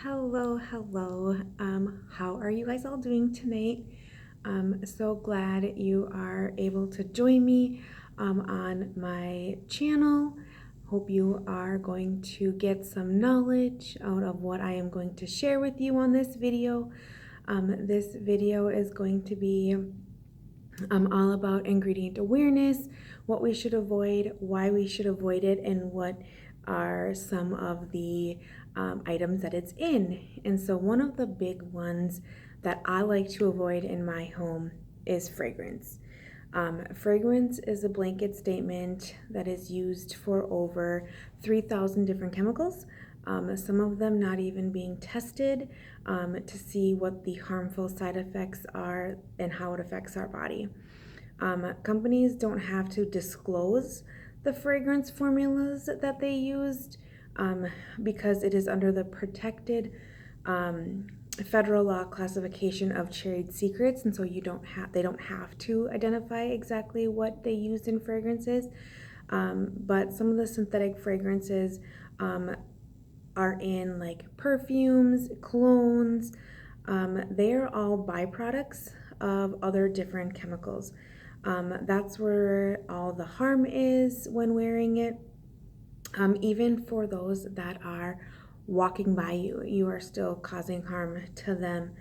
Hello. How are you guys all doing tonight? I'm so glad you are able to join me on my channel. Hope you are going to get some knowledge out of what I am going to share with you on this video. This video is going to be all about ingredient awareness, what we should avoid, why we should avoid it, and what are some of the items that it's in. And so one of the big ones that I like to avoid in my home is fragrance. Fragrance is a blanket statement that is used for over 3,000 different chemicals, some of them not even being tested to see what the harmful side effects are and how it affects our body. Companies don't have to disclose the fragrance formulas that they used because it is under the protected federal law classification of trade secrets, and so they don't have to identify exactly what they used in fragrances. But some of the synthetic fragrances are in like perfumes, colognes. They're all byproducts of other different chemicals. That's where all the harm is when wearing it. Even for those that are walking by you, you are still causing harm to them.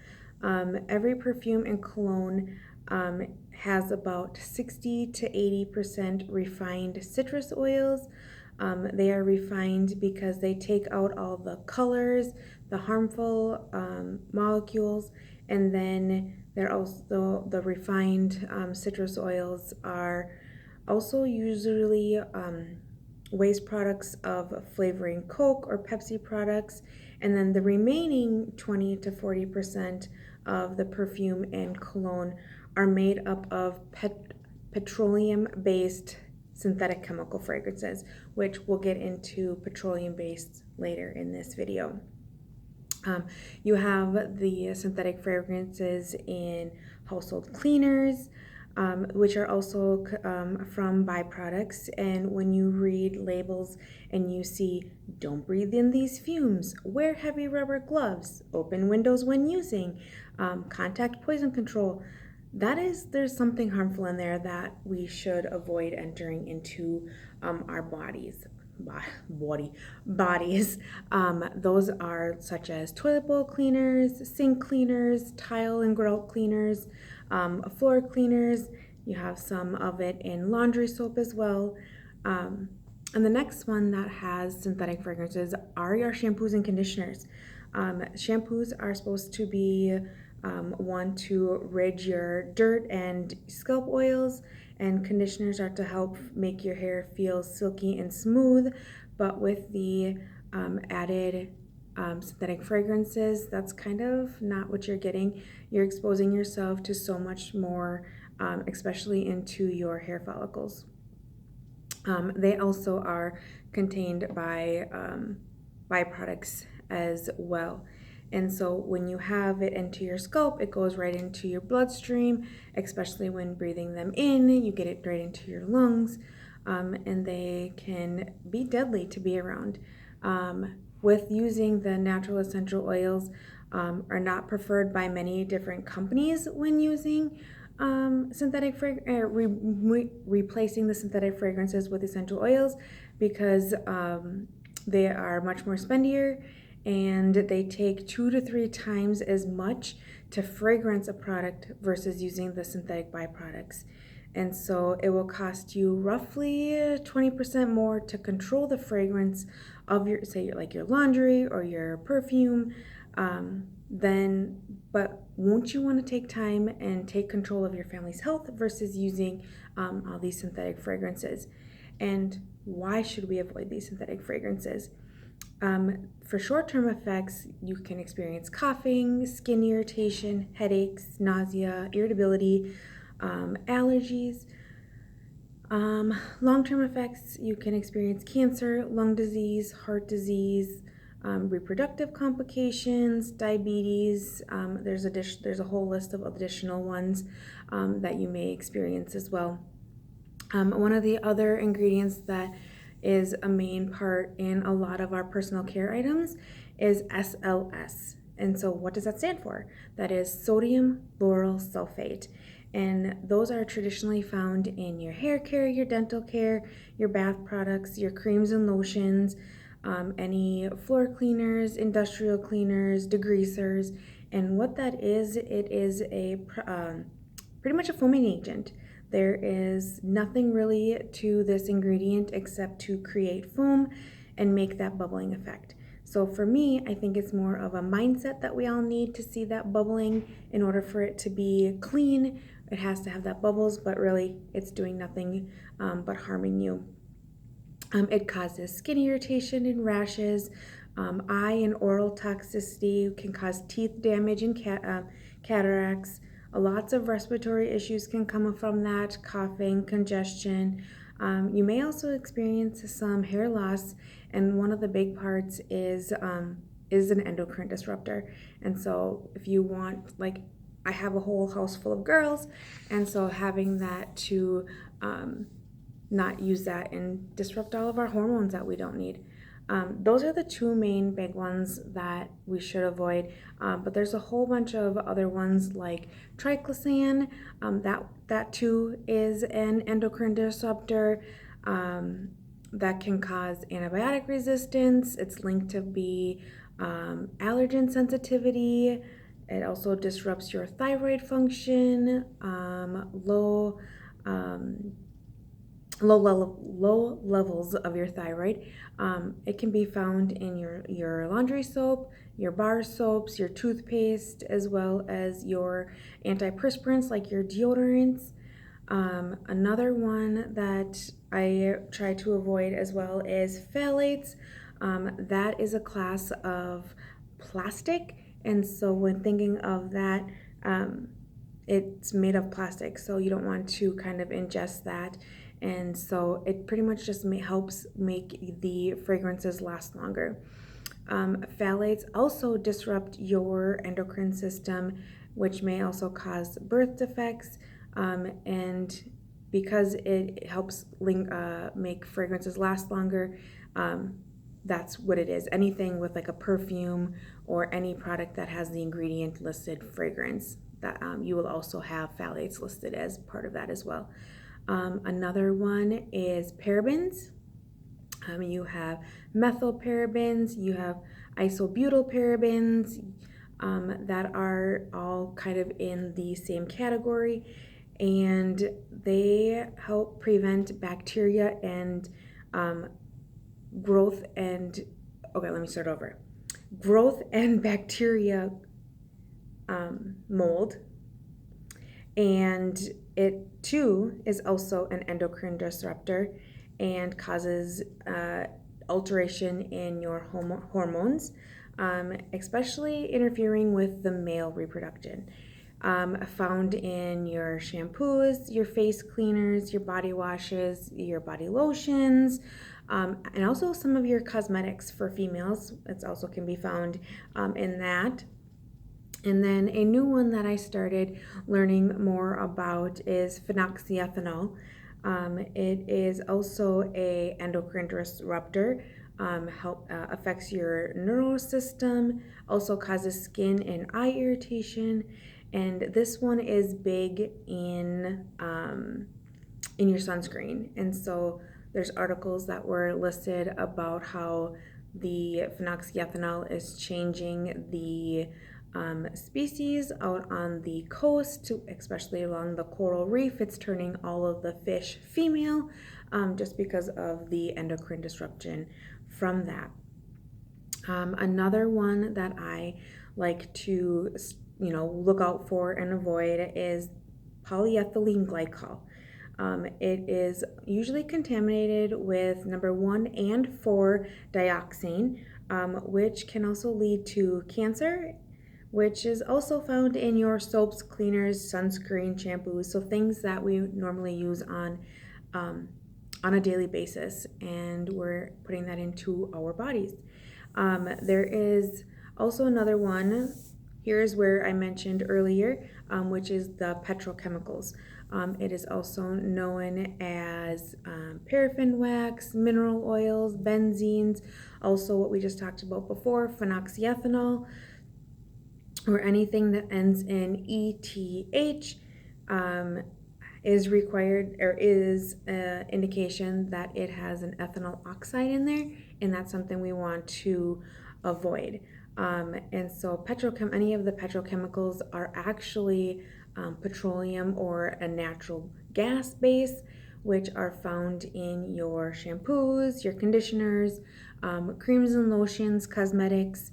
Every perfume and cologne has about 60 to 80% refined citrus oils. They are refined because they take out all the colors, the harmful molecules, and then they're also the refined citrus oils are also usually waste products of flavoring Coke or Pepsi products, and then the remaining 20 to 40% of the perfume and cologne are made up of petroleum-based synthetic chemical fragrances, which we'll get into petroleum-based later in this video. You have the synthetic fragrances in household cleaners, which are also from byproducts. And when you read labels and you see, don't breathe in these fumes, wear heavy rubber gloves, open windows when using, contact poison control, there's something harmful in there that we should avoid entering into our bodies. Those are such as toilet bowl cleaners, sink cleaners, tile and grout cleaners, floor cleaners. You have some of it in laundry soap as well. And the next one that has synthetic fragrances are your shampoos and conditioners. Shampoos are supposed to be one to rid your dirt and scalp oils, and conditioners are to help make your hair feel silky and smooth. But with the added synthetic fragrances, that's kind of not what you're getting. You're exposing yourself to so much more, especially into your hair follicles. They also are contained by byproducts as well. And so when you have it into your scalp, it goes right into your bloodstream, especially when breathing them in, you get it right into your lungs, and they can be deadly to be around. With using the natural essential oils are not preferred by many different companies when using replacing the synthetic fragrances with essential oils because they are much more spendier and they take 2 to 3 times as much to fragrance a product versus using the synthetic byproducts. And so it will cost you roughly 20% more to control the fragrance of your, say, like your laundry or your perfume. But won't you want to take time and take control of your family's health versus using all these synthetic fragrances? And why should we avoid these synthetic fragrances? For short-term effects, you can experience coughing, skin irritation, headaches, nausea, irritability, allergies. Long-term effects, you can experience cancer, lung disease, heart disease, reproductive complications, diabetes. There's a whole list of additional ones that you may experience as well. One of the other ingredients that is a main part in a lot of our personal care items is SLS. And so what does that stand for? That is sodium lauryl sulfate. And those are traditionally found in your hair care, your dental care, your bath products, your creams and lotions, any floor cleaners, industrial cleaners, degreasers. And what that is, it is a pretty much a foaming agent. There is nothing really to this ingredient except to create foam and make that bubbling effect. So for me, I think it's more of a mindset that we all need to see that bubbling in order for it to be clean. It has to have that bubbles, but really it's doing nothing but harming you. It causes skin irritation and rashes, eye and oral toxicity, can cause teeth damage and cataracts. Lots of respiratory issues can come from that, coughing, congestion. You may also experience some hair loss, and one of the big parts is an endocrine disruptor. And so if you want, like, I have a whole house full of girls, and so having that to not use that and disrupt all of our hormones that we don't need. Those are the two main big ones that we should avoid, but there's a whole bunch of other ones like triclosan. That too is an endocrine disruptor that can cause antibiotic resistance. It's linked to be allergen sensitivity. It also disrupts your thyroid function, low levels of your thyroid. It can be found in your laundry soap, your bar soaps, your toothpaste, as well as your antiperspirants like your deodorants. Another one that I try to avoid as well is phthalates. That is a class of plastic, and so when thinking of that, it's made of plastic, so you don't want to kind of ingest that. And so it pretty much just helps make the fragrances last longer. Phthalates also disrupt your endocrine system, which may also cause birth defects. And because it helps make fragrances last longer, that's what it is. Anything with like a perfume or any product that has the ingredient listed fragrance, that you will also have phthalates listed as part of that as well. Another one is parabens. You have methylparabens, you have isobutylparabens, that are all kind of in the same category, and they help prevent bacteria and growth and bacteria mold. And it too is also an endocrine disruptor and causes alteration in your hormones, especially interfering with the male reproduction. Found in your shampoos, your face cleaners, your body washes, your body lotions, and also some of your cosmetics for females. It also can be found in that. And then a new one that I started learning more about is phenoxyethanol. It is also a endocrine disruptor, affects your neural system, also causes skin and eye irritation, and this one is big in your sunscreen. And so there's articles that were listed about how the phenoxyethanol is changing the species out on the coast, especially along the coral reef. It's turning all of the fish female, just because of the endocrine disruption from that. Another one that I like to look out for and avoid is polyethylene glycol. It is usually contaminated with number 1 and 4 dioxane, which can also lead to cancer, which is also found in your soaps, cleaners, sunscreen, shampoos, so things that we normally use on a daily basis, and we're putting that into our bodies. There is also another one. Here's where I mentioned earlier, which is the petrochemicals. It is also known as paraffin wax, mineral oils, benzenes, also what we just talked about before, phenoxyethanol, or anything that ends in ETH. Is required, or is an indication that it has an ethanol oxide in there, and that's something we want to avoid. And so any of the petrochemicals are actually petroleum or a natural gas base, which are found in your shampoos, your conditioners, creams and lotions, cosmetics,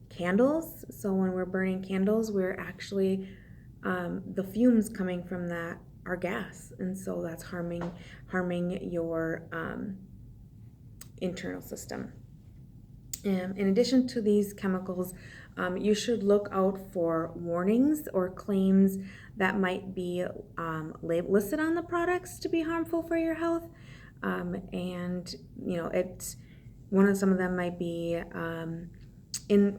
candles. So when we're burning candles, we're actually the fumes coming from that are gas, and so that's harming your internal system. In addition to these chemicals, you should look out for warnings or claims that might be listed on the products to be harmful for your health. And some of them might be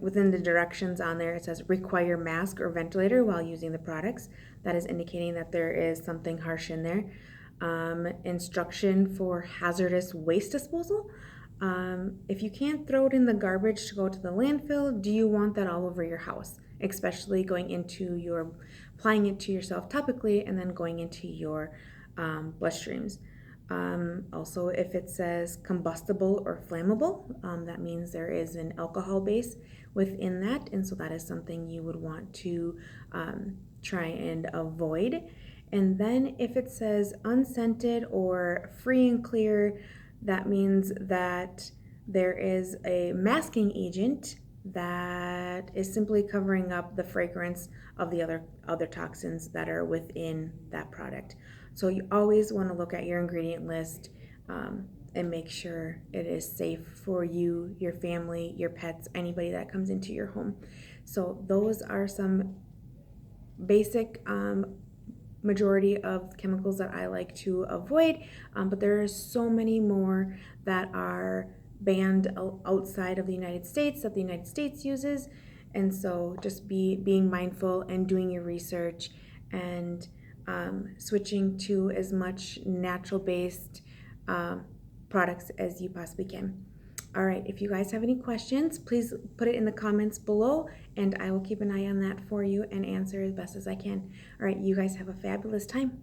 within the directions on there. It says require mask or ventilator while using the products. That is indicating that there is something harsh in there. Instruction for hazardous waste disposal. If you can't throw it in the garbage to go to the landfill, do you want that all over your house? Especially applying it to yourself topically and then going into your bloodstreams. Also, if it says combustible or flammable, that means there is an alcohol base within that, and so that is something you would want to try and avoid. And then if it says unscented or free and clear, that means that there is a masking agent that is simply covering up the fragrance of the other toxins that are within that product. So you always want to look at your ingredient list and make sure it is safe for you, your family, your pets, anybody that comes into your home. So those are some basic majority of chemicals that I like to avoid, but there are so many more that are banned outside of the United States that the United States uses. And so just being mindful and doing your research and switching to as much natural based products as you possibly can. All right, if you guys have any questions, please put it in the comments below, and I will keep an eye on that for you and answer as best as I can. All right, you guys have a fabulous time.